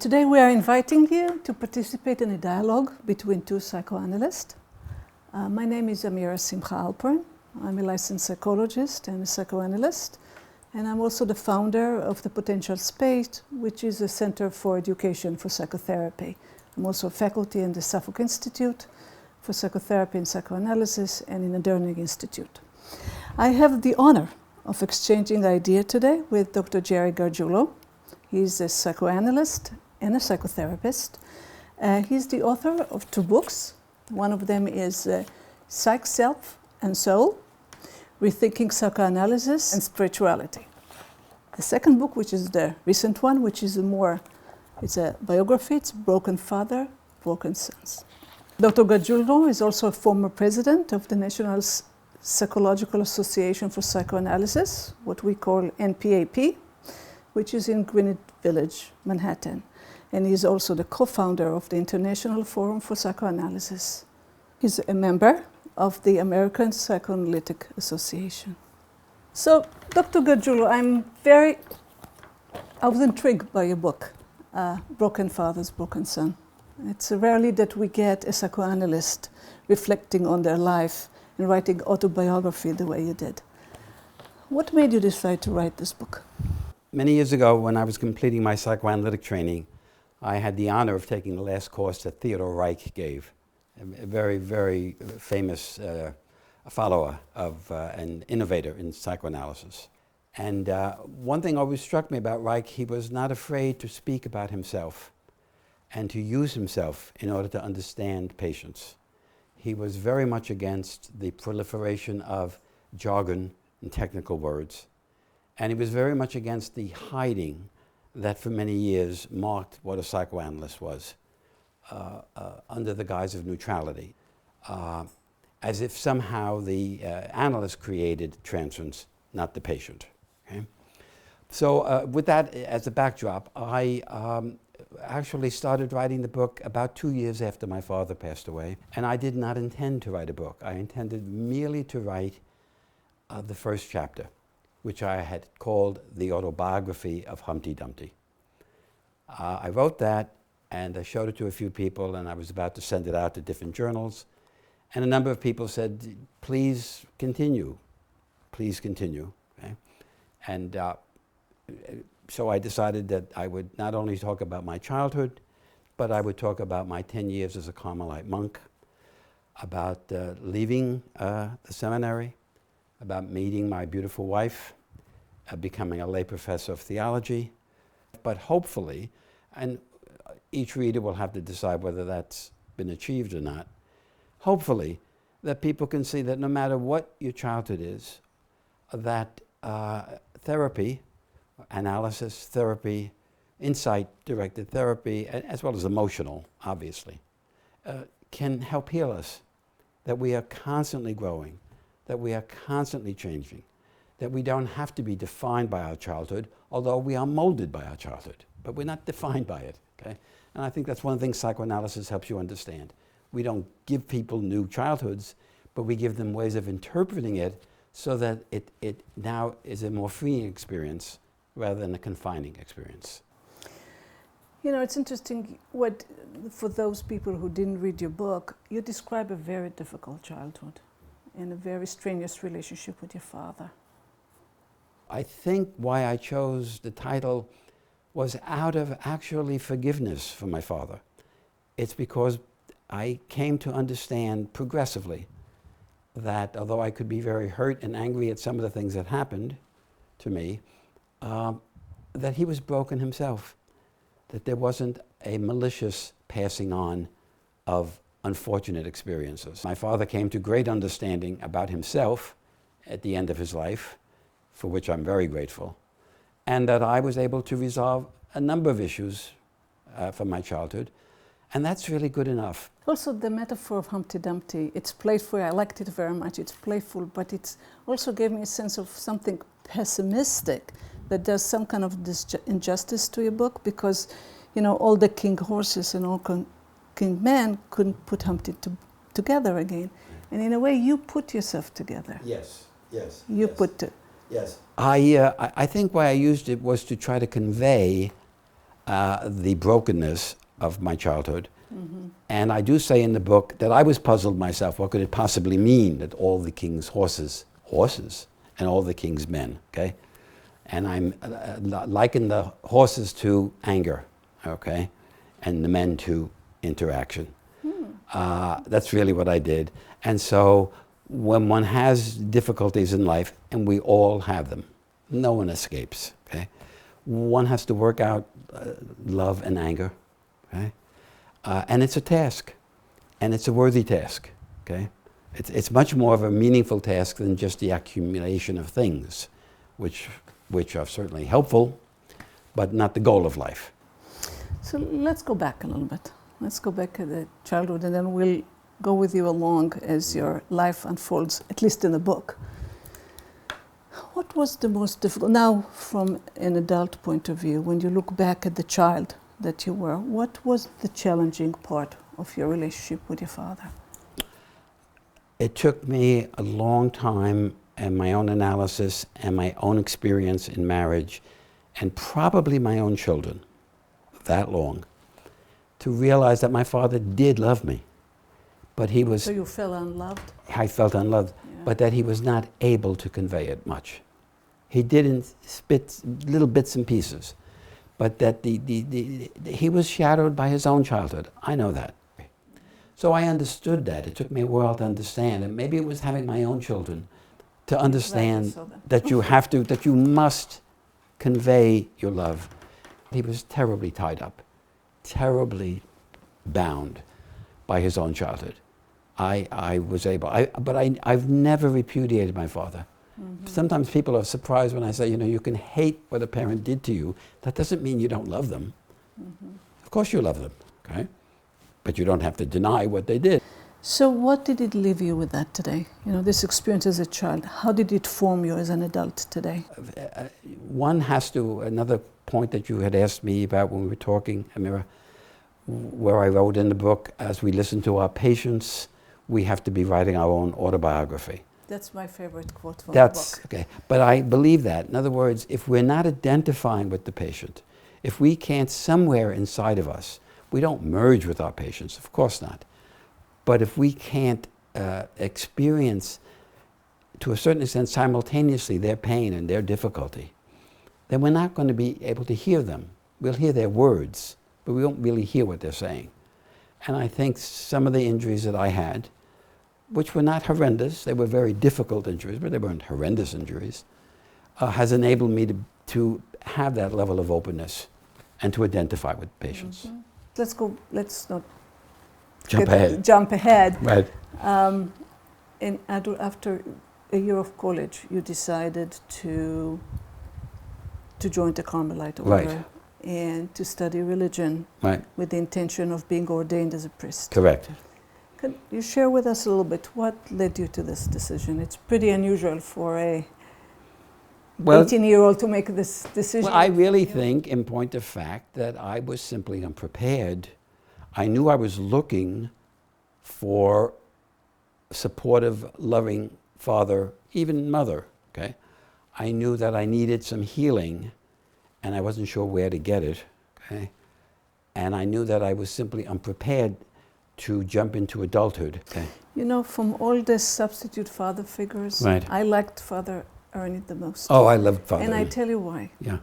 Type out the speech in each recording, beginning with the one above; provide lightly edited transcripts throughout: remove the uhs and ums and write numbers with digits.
Today we are inviting you to participate in a dialogue between two psychoanalysts. My name is Amira Simha-Alpern. I'm a licensed psychologist and a psychoanalyst, and I'm also the founder of the Potential Space, which is a center for education for psychotherapy. I'm also a faculty in the Suffolk Institute for Psychotherapy and Psychoanalysis and in the Derning Institute. I have the honor of exchanging ideas today with Dr. Gargiulo. He's a psychoanalyst and a psychotherapist. He's the author of two books. One of them is Psych, Self and Soul, Rethinking Psychoanalysis and Spirituality. The second book, which is the recent one, which is it's a biography, it's Broken Father, Broken Sons. Dr. Gargiulo is also a former president of the National Psychological Association for Psychoanalysis, what we call NPAP, which is in Greenwich Village, Manhattan. And he's also the co-founder of the International Forum for Psychoanalysis. He's a member of the American Psychoanalytic Association. So, Dr. Gargiulo, I was intrigued by your book, Broken Fathers, Broken Son. It's rarely that we get a psychoanalyst reflecting on their life and writing autobiography the way you did. What made you decide to write this book? Many years ago, when I was completing my psychoanalytic training, I had the honor of taking the last course that Theodore Reich gave, a very, very famous follower of an innovator in psychoanalysis. And one thing always struck me about Reich, he was not afraid to speak about himself and to use himself in order to understand patients. He was very much against the proliferation of jargon and technical words. And he was very much against the hiding that for many years marked what a psychoanalyst was, under the guise of neutrality, as if somehow the analyst created transference, not the patient. Okay? So with that as a backdrop, I actually started writing the book about 2 years after my father passed away. And I did not intend to write a book. I intended merely to write the first chapter, which I had called The Autobiography of Humpty Dumpty. I wrote that, and I showed it to a few people, and I was about to send it out to different journals. And a number of people said, please continue. Please continue. Okay? And so I decided that I would not only talk about my childhood, but I would talk about my 10 years as a Carmelite monk, about leaving the seminary, about meeting my beautiful wife, becoming a lay professor of theology, but hopefully, and each reader will have to decide whether that's been achieved or not, hopefully that people can see that no matter what your childhood is, that therapy, analysis, therapy, insight-directed therapy, as well as emotional, obviously, can help heal us, that we are constantly growing, that we are constantly changing, that we don't have to be defined by our childhood, although we are molded by our childhood, but we're not defined by it, okay? And I think that's one of the things psychoanalysis helps you understand. We don't give people new childhoods, but we give them ways of interpreting it so that it now is a more freeing experience rather than a confining experience. You know, it's interesting for those people who didn't read your book, you describe a very difficult childhood and a very strenuous relationship with your father. I think why I chose the title was out of actually forgiveness for my father. It's because I came to understand progressively that although I could be very hurt and angry at some of the things that happened to me, that he was broken himself, that there wasn't a malicious passing on of unfortunate experiences. My father came to great understanding about himself at the end of his life, for which I'm very grateful, and that I was able to resolve a number of issues from my childhood, and that's really good enough. Also, the metaphor of Humpty Dumpty, it's playful, I liked it very much, it's playful, but it also gave me a sense of something pessimistic that does some kind of injustice to your book, because, you know, all the king horses and all king men couldn't put Humpty together again. And in a way, you put yourself together. Yes, yes. You yes. put it. Yes. I think why I used it was to try to convey the brokenness of my childhood. And I do say in the book that I was puzzled myself. What could it possibly mean that all the king's horses, and all the king's men, okay? And I'm liken the horses to anger, okay? And the men to interaction. That's really what I did. And so when one has difficulties in life, and we all have them, no one escapes, okay? One has to work out love and anger, okay? And it's a task, and it's a worthy task, okay? It's much more of a meaningful task than just the accumulation of things, which are certainly helpful, but not the goal of life. So let's go back a little bit. Let's go back to the childhood, and then we'll go with you along as your life unfolds, at least in the book. What was the most difficult, now from an adult point of view, when you look back at the child that you were, what was the challenging part of your relationship with your father? It took me a long time, and my own analysis and my own experience in marriage, and probably my own children, that long, to realize that my father did love me. But he was... So you felt unloved? I felt unloved, yeah. But that he was not able to convey it much. He didn't spit little bits and pieces, but that he was shadowed by his own childhood. I know that. So I understood that. It took me a while to understand, and maybe it was having my own children to understand that you have to, that you must convey your love. He was terribly tied up, terribly bound by his own childhood. I was able, but I've never repudiated my father. Sometimes people are surprised when I say, you can hate what a parent did to you. That doesn't mean you don't love them. Of course you love them, okay? But you don't have to deny what they did. So what did it leave you with that today? This experience as a child, how did it form you as an adult today? One has to, another point that you had asked me about when we were talking, Amira, where I wrote in the book, as we listen to our patients, we have to be writing our own autobiography. That's my favorite quote from the book. Okay, but I believe that. In other words, if we're not identifying with the patient, if we can't somewhere inside of us, we don't merge with our patients, of course not. But if we can't experience, to a certain extent, simultaneously their pain and their difficulty, then we're not going to be able to hear them. We'll hear their words, but we won't really hear what they're saying. And I think some of the injuries that I had, which were not horrendous, they were very difficult injuries, but they weren't horrendous injuries, has enabled me to have that level of openness and to identify with patients. Let's not jump ahead. Right. After a year of college, you decided to join the Carmelite order, right, and to study religion, right, with the intention of being ordained as a priest. Correct. Can you share with us a little bit what led you to this decision? It's pretty unusual for a 18-year-old to make this decision. Well, I really think, in point of fact, that I was simply unprepared. I knew I was looking for a supportive, loving father, even mother, okay? I knew that I needed some healing, and I wasn't sure where to get it, okay? And I knew that I was simply unprepared to jump into adulthood. Okay. From all the substitute father figures, right, I liked Father Ernie the most. Oh, I loved Father And Ernie. I tell you why. Yeah.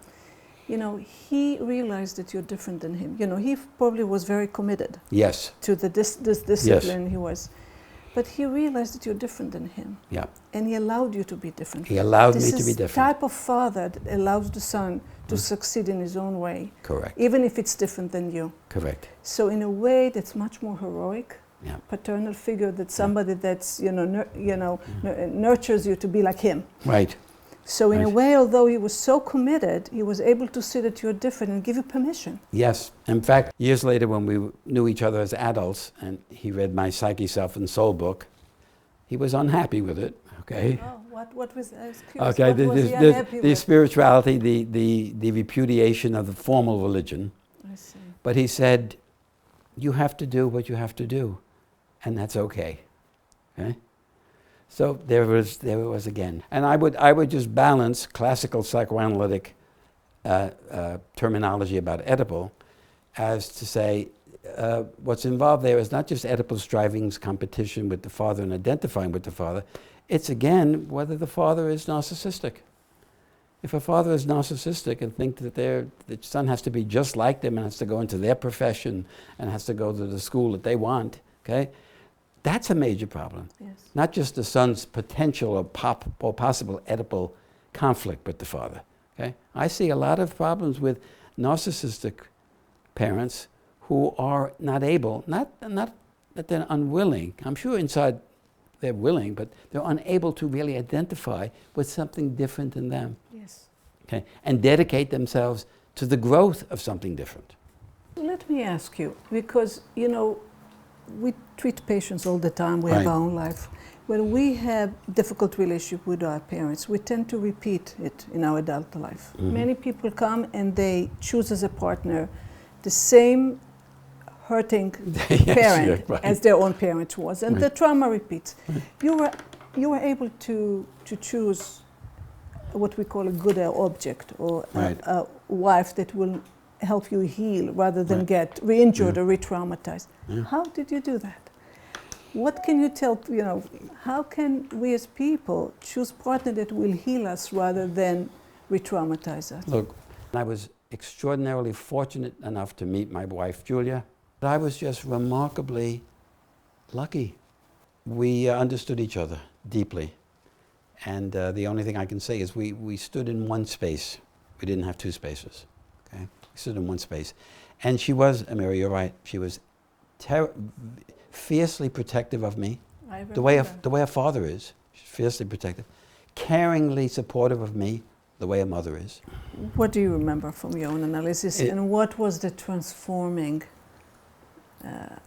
He realized that you're different than him. He probably was very committed. Yes. To the this discipline. Yes. He was. But he realized that you're different than him. Yeah. And he allowed you to be different. He allowed me to be This is different. the type of father that allows the son to succeed in his own way. Correct. Even if it's different than you. Correct. So in a way that's much more heroic, yeah, paternal figure, that somebody that's, nurtures you to be like him. Right. So in a way, although he was so committed, he was able to see that you're different and give you permission. Yes. In fact, years later when we knew each other as adults, and he read my Psyche, Self, and Soul book, he was unhappy with it, okay? Oh, what was, I was curious, okay, what was he unhappy the with? spirituality, the repudiation of the formal religion. I see. But he said, you have to do what you have to do, and that's okay, okay? So there it was again. And I would just balance classical psychoanalytic terminology about Oedipal as to say, what's involved there is not just Oedipal strivings, competition with the father and identifying with the father. It's again whether the father is narcissistic. If a father is narcissistic and thinks that the son has to be just like them and has to go into their profession and has to go to the school that they want, okay, that's a major problem. Yes. Not just the son's potential or possible Oedipal conflict with the father. Okay? I see a lot of problems with narcissistic parents who are not able, not that they're unwilling. I'm sure inside they're willing, but they're unable to really identify with something different in them. Yes. Okay? And dedicate themselves to the growth of something different. Let me ask you, because, you know, we treat patients all the time, we Right. have our own life. When we have difficult relationship with our parents, we tend to repeat it in our adult life. Mhm. Many people come and they choose as a partner the same hurting Yes, parent yeah, right. as their own parent was, and the Right. trauma repeats. Right. You were able to choose what we call a good object, or Right. a wife that will help you heal rather than Right. get re-injured Yeah. or re-traumatized. Yeah. How did you do that? What can you tell, you know, how can we as people choose partner that will heal us rather than re-traumatize us? Look, I was extraordinarily fortunate enough to meet my wife, Julia. But I was just remarkably lucky. We understood each other deeply. And the only thing I can say is we stood in one space. We didn't have two spaces. Okay? We stood in one space. And she was, Amira, you're right, she was fiercely protective of me. The way a father is, she's fiercely protective. Caringly supportive of me, the way a mother is. What do you remember from your own analysis, and what was the transforming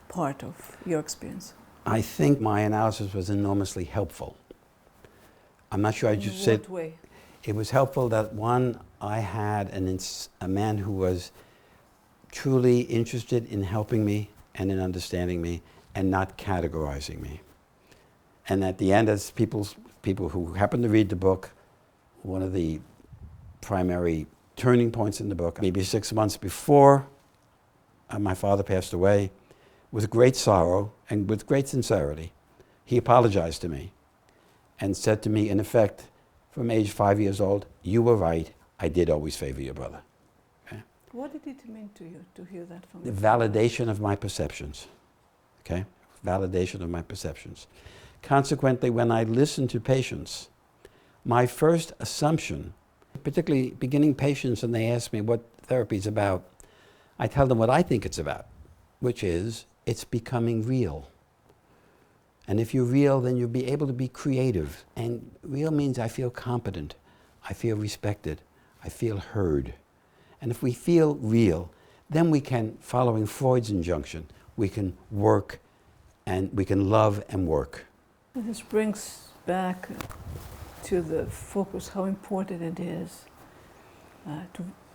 part of your experience? I think my analysis was enormously helpful. I'm not sure I just said... In what way? It was helpful that, one, I had a man who was truly interested in helping me and in understanding me and not categorizing me. And at the end, as people who happened to read the book, one of the primary turning points in the book, maybe 6 months before my father passed away, with great sorrow and with great sincerity, he apologized to me and said to me, in effect, from age 5 years old, you were right, I did always favor your brother. Okay? What did it mean to you to hear that from The you? validation of my perceptions. Okay? Validation of my perceptions. Consequently, when I listen to patients, my first assumption, particularly beginning patients, and they ask me what therapy is about, I tell them what I think it's about, which is it's becoming real. And if you're real, then you'll be able to be creative. And real means I feel competent, I feel respected, I feel heard. And if we feel real, then we can, following Freud's injunction, we can work and we can love and work. This brings back to the focus how important it is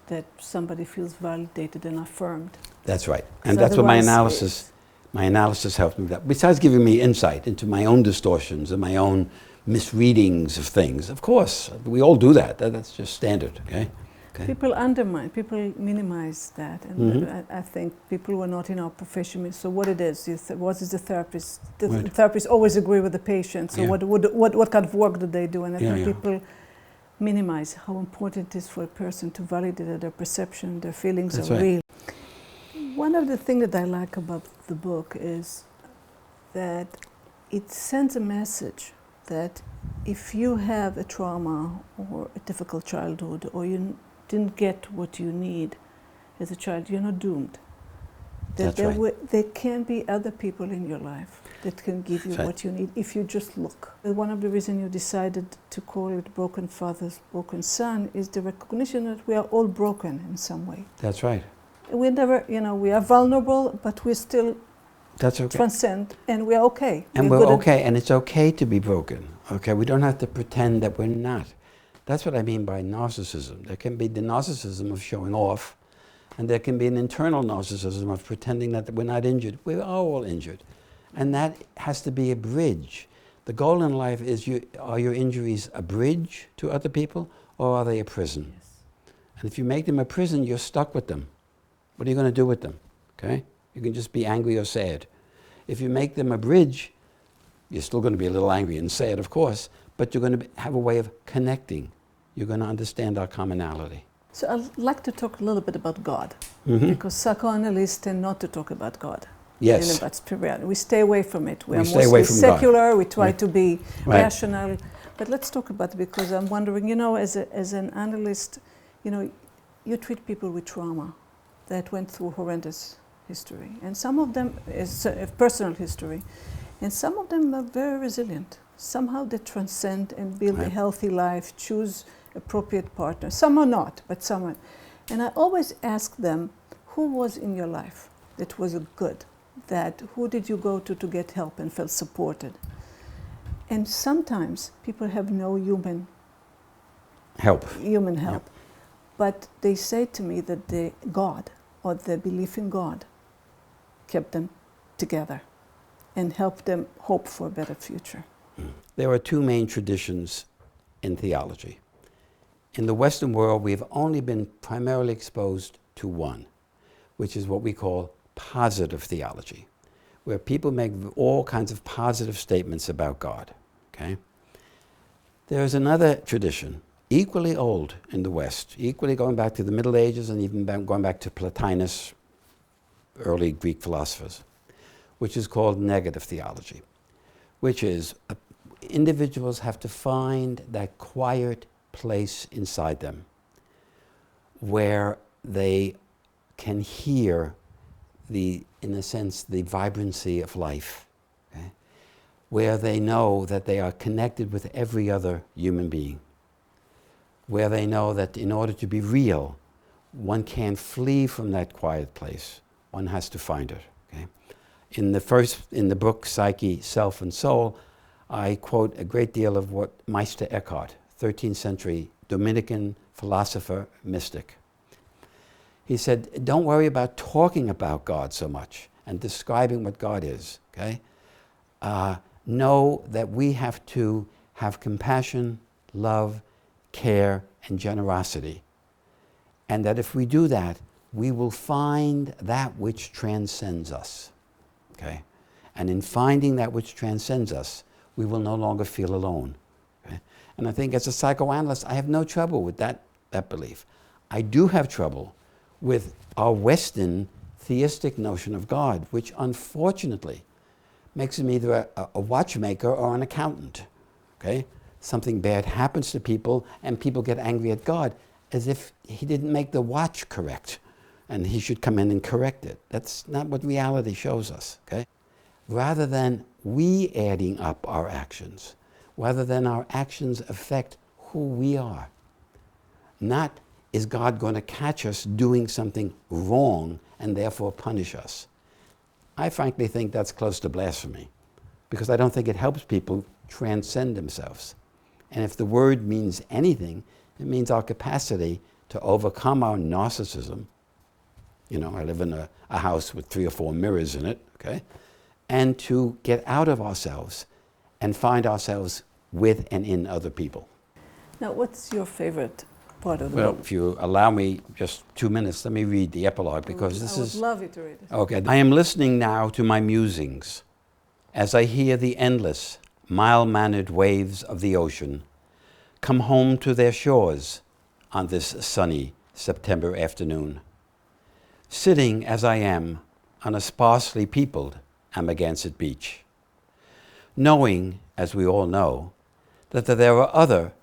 that somebody feels validated and affirmed. That's right. And that's what my analysis helped me with that. Besides giving me insight into my own distortions and my own misreadings of things. Of course, we all do that. That's just standard, okay? Okay. People undermine, people minimize that, and I think people who are not in our profession. So what it is, what is the therapist? The Right. therapists always agree with the patient. So Yeah. what kind of work do they do? And I Yeah, think yeah. people minimize how important it is for a person to validate that their perception, their feelings That's are right. real. One of the things that I like about the book is that it sends a message that if you have a trauma or a difficult childhood, or you didn't get what you need as a child, you're not doomed. That That's right. there can be other people in your life that can give you That's right. what you need if you just look. One of the reasons you decided to call it Broken Father's Broken Son is the recognition that we are all broken in some way. That's right. We never, we are vulnerable, but we still That's okay. transcend, and we are okay. And We're we're good at- okay, and it's okay to be broken. Okay, we don't have to pretend that we're not. That's what I mean by narcissism. There can be the narcissism of showing off, and there can be an internal narcissism of pretending that we're not injured. We are all injured. And that has to be a bridge. The goal in life is, are your injuries a bridge to other people, or are they a prison? Yes. And if you make them a prison, you're stuck with them. What are you going to do with them? Okay? You can just be angry or sad. If you make them a bridge, you're still going to be a little angry and sad, of course, but you're going to have a way of connecting. You're going to understand our commonality. So I'd like to talk a little bit about God, because psychoanalysts tend not to talk about God. Yes. And about spirituality. We stay away from it. We are stay away mostly from God. secular. We try Right. to be Right. rational. But let's talk about it, because I'm wondering, as an analyst, you treat people with trauma that went through horrendous history. And some of them is personal history. And some of them are very resilient. Somehow they transcend and build a healthy life, choose appropriate partner. Some are not, but some are. And I always ask them, who was in your life that was good? Who did you go to get help and felt supported? And sometimes people have no human help. Yep. But they say to me that God, or their belief in God, kept them together and helped them hope for a better future. There are two main traditions in theology. In the Western world, we've only been primarily exposed to one, which is what we call positive theology, where people make all kinds of positive statements about God. Okay? There's another tradition, equally old in the West, equally going back to the Middle Ages and even going back to Plotinus, early Greek philosophers, which is called negative theology, which is individuals have to find that quiet place inside them where they can hear in a sense, the vibrancy of life, okay? Where they know that they are connected with every other human being, where they know that in order to be real, one can't flee from that quiet place. One has to find it. Okay? In the book Psyche, Self and Soul, I quote a great deal of what Meister Eckhart, 13th century Dominican philosopher, mystic. He said, don't worry about talking about God so much and describing what God is, okay? Know that we have to have compassion, love, care, and generosity. And that if we do that, we will find that which transcends us, okay? And in finding that which transcends us, we will no longer feel alone, okay? And I think as a psychoanalyst, I have no trouble with that belief. I do have trouble with our Western theistic notion of God, which unfortunately makes him either a watchmaker or an accountant, okay? Something bad happens to people and people get angry at God as if he didn't make the watch correct and he should come in and correct it. That's not what reality shows us, okay? Rather than we adding up our actions, rather than our actions affect who we are, not is God going to catch us doing something wrong and therefore punish us? I frankly think that's close to blasphemy, because I don't think it helps people transcend themselves. And if the word means anything, it means our capacity to overcome our narcissism. I live in a house with 3 or 4 mirrors in it, okay? And to get out of ourselves and find ourselves with and in other people. Now, what's your favorite part of the book? book? If you allow me just 2 minutes, let me read the epilogue, because I would love you to read it. Okay. I am listening now to my musings as I hear the endless, mild-mannered waves of the ocean come home to their shores on this sunny September afternoon. Sitting as I am on a sparsely peopled Amagansett beach, knowing, as we all know, that there are other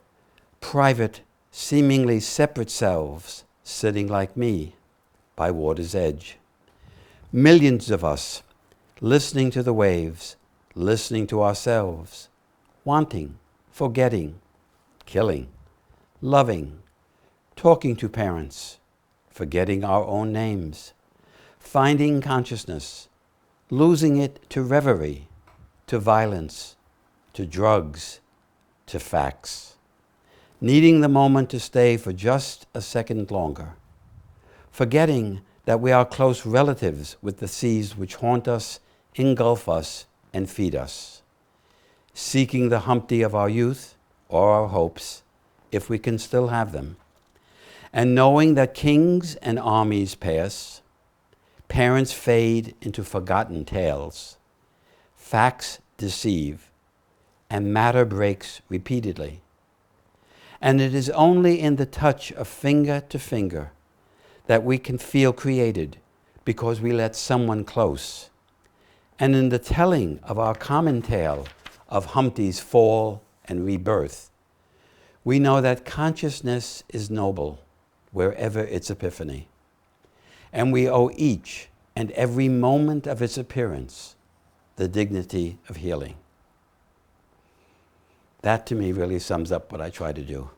private, seemingly separate selves sitting like me by water's edge. Millions of us listening to the waves, listening to ourselves, wanting, forgetting, killing, loving, talking to parents, forgetting our own names, finding consciousness, losing it to reverie, to violence, to drugs, to facts, needing the moment to stay for just a second longer, forgetting that we are close relatives with the seas which haunt us, engulf us, and feed us, seeking the Humpty of our youth or our hopes, if we can still have them, and knowing that kings and armies pass, Parents fade into forgotten tales. Facts deceive, and matter breaks repeatedly. And it is only in the touch of finger to finger that we can feel created because we let someone close. And in the telling of our common tale of Humpty's fall and rebirth, we know that consciousness is noble wherever its epiphany. And we owe each and every moment of its appearance the dignity of healing. That to me really sums up what I try to do.